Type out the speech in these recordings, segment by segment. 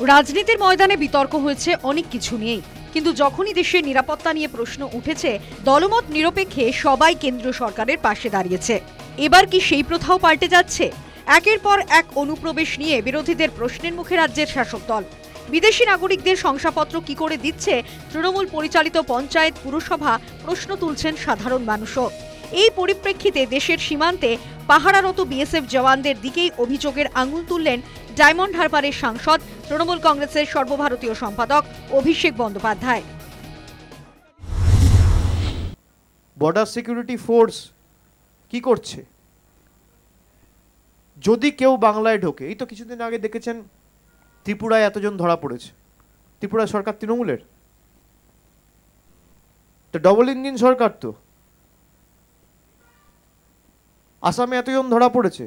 রাজনীতির ময়দানে বিতর্ক হয়েছে অনেক কিছু নিয়েই, কিন্তু যখনই দেশের নিরাপত্তা নিয়ে প্রশ্ন উঠেছে দলমত নিরপেক্ষে সবাই কেন্দ্রীয় সরকারের পাশে দাঁড়িয়েছে। এবার কি সেই প্রথাও পাল্টে যাচ্ছে? একের পর এক অনুপ্রবেশ নিয়ে বিরোধীদের প্রশ্নের মুখে রাজ্যের শাসক দল। বিদেশি নাগরিকদের শংসাপত্র কি করে দিচ্ছে তৃণমূল পরিচালিত পঞ্চায়েত পুরসভা, প্রশ্ন তুলছেন সাধারণ মানুষও। এই পরিপ্রেক্ষিতে দেশের সীমান্তে পাহারারত বিএসএফ জওয়ানদের দিকেই অভিযোগের আঙুল তুললেন ডায়মন্ড হারবারের সাংসদ, তৃণমূল কংগ্রেসের সর্বভারতীয় সম্পাদক Abhishek Bandyopadhyay. Border security force কি করছে? যদি কেউ বাংলায় ঢোকে, এই তো কিছুদিন আগে দেখেছেন ত্রিপুরায় এতজন ধরা পড়েছে। ত্রিপুরা সরকার তৃণমূলের, তো ডবল ইঞ্জিন সরকার। তো আসামে এতজন ধরা পড়েছে,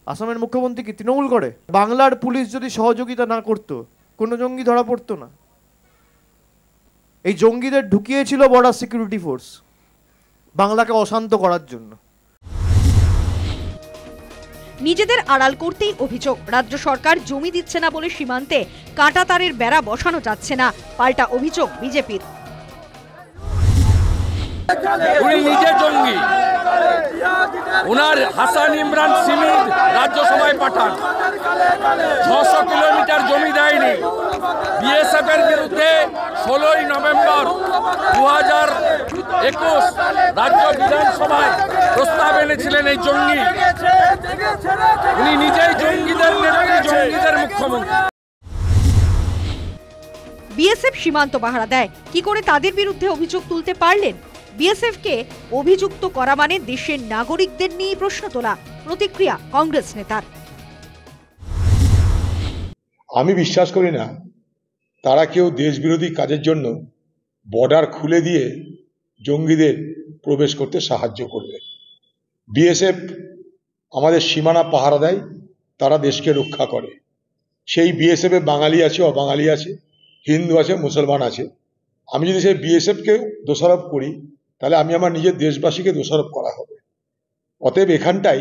আসামের মুখ্যমন্ত্রী কি তৃণমূল করে? বাংলার পুলিশ যদি সহযোগিতা না করত, কোনো জঙ্গি ধরা পড়তো না। এই জঙ্গিদের ঢুকিয়েছিল বর্ডার সিকিউরিটি ফোর্স বাংলাকে অশান্ত করার জন্য। নিজেদের আড়াল করতেই অভিযোগ, রাজ্য সরকার জমি দিচ্ছে না বলে সীমান্তে কাঁটাতারের বেড়া বসানো যাচ্ছে না, পাল্টা অভিযোগ বিজেপির। উনি নিজে জঙ্গি, উনার হাসান ইমরান সিমির রাজ্যসভায় পাঠান। 600 কিলোমিটার জমি দেয়নি। বিএসএফ এর বিরুদ্ধে 16ই নভেম্বর 2021 রাজ্য বিধানসভায় প্রস্তাব এনেছিলেন এই জঙ্গি। উনি নিজেই জঙ্গিদের নেত্রী, জঙ্গিদের মুখ্যমন্ত্রী। বিএসএফ সীমান্ত পাহারা দেয়, কি করে তাদের বিরুদ্ধে অভিযোগ তুলতে পারলেন? বিএসএফ কে অভিযুক্ত করা মানে দেশের নাগরিকদের নিয়ে প্রশ্ন তোলা। প্রতিক্রিয়া কংগ্রেস নেতার। আমি বিশ্বাস করি না তারা কেউ দেশবিরোধী কাজের জন্য বর্ডার খুলে দিয়ে জঙ্গিদের প্রবেশ করতে সাহায্য করবে। বিএসএফ আমাদের সীমানা পাহারা দেয়, তারা দেশকে রক্ষা করে। সেই বিএসএফে বাঙালি আছে, অবাঙালি আছে, হিন্দু আছে, মুসলমান আছে। আমি যদি সেই বিএসএফকে দোষারোপ করি, তাহলে আমি আমার নিজের দেশবাসীকে দোষারোপ করা হবে। অতএব এখানটাই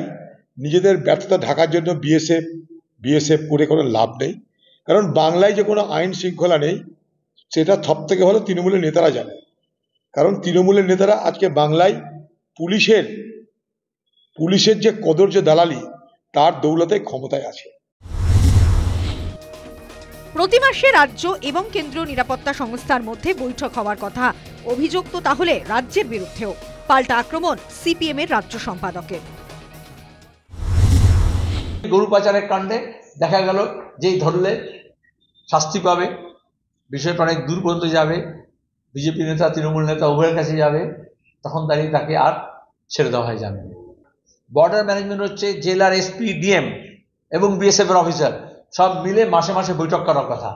নিজেদের ব্যর্থতা ঢাকার জন্য বিএসএফ করে কোনো লাভ নেই। কারণ বাংলায় যে কোনো আইন শৃঙ্খলা নেই, সেটা সব থেকে ভালো তৃণমূলের নেতারা জানে। কারণ তৃণমূলের নেতারা আজকে বাংলায় পুলিশের যে কদর্য দালালি, তার দৌলতে ক্ষমতায় আছে। প্রতি মাসে রাজ্য এবং কেন্দ্রীয় নিরাপত্তা সংস্থার মধ্যে বৈঠক হওয়ার কথা। অভিযোগ তো তাহলে রাজ্যের বিরুদ্ধেও। পাল্টা আক্রমণ সিপিএম এর রাজ্য সম্পাদকের। গরু পাচারের কাণ্ডে দেখা গেল যেই ধরলে শাস্তি পাবে, বিষয়টা অনেক দূর পর্যন্ত যাবে, বিজেপি নেতা তৃণমূল নেতা উভয়ের কাছে যাবে, তখন দাঁড়িয়ে তাকে আর ছেড়ে দেওয়া হয় যাবে। বর্ডার ম্যানেজমেন্ট হচ্ছে জেলার এসপি, ডিএম এবং বিএসএফ এর অফিসার সব মিলে মাসে মাসে বৈঠক করার কথা,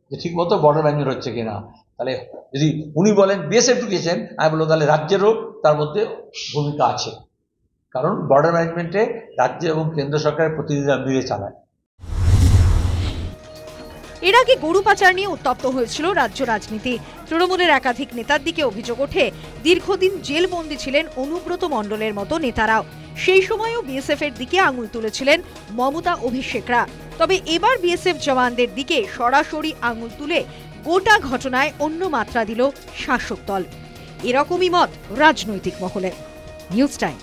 যে ঠিক মতো বর্ডার ম্যানেজমেন্ট হচ্ছে কিনা। তাহলে যদি উনি বলেন বিএসএফ ঢুকিয়েছেন, আমি বলবো তাহলে রাজ্যেরও তার মধ্যে ভূমিকা আছে। কারণ বর্ডার ম্যানেজমেন্টে রাজ্য এবং কেন্দ্র সরকারের প্রতিনিধিরা মিলে চালায়। এর আগে গরু পাচার নিয়ে উত্তপ্ত হয়েছিল রাজ্য রাজনীতি। তৃণমূলের একাধিক নেতার দিকে অভিযোগ ওঠে, দীর্ঘদিন জেলবন্দী ছিলেন অনুব্রত মণ্ডলের মতো নেতারাও। সেই সময়ও বিএসএফ এর দিকে আঙুল তুলেছিলেন মমতা, অভিষেকরা। তবে এবার বিএসএফ জওয়ানদের দিকে সরাসরি আঙুল তুলে গোটা ঘটনায় অন্য মাত্রা দিল শাসক দল। এরকমই মত রাজনৈতিক মহলে। News time.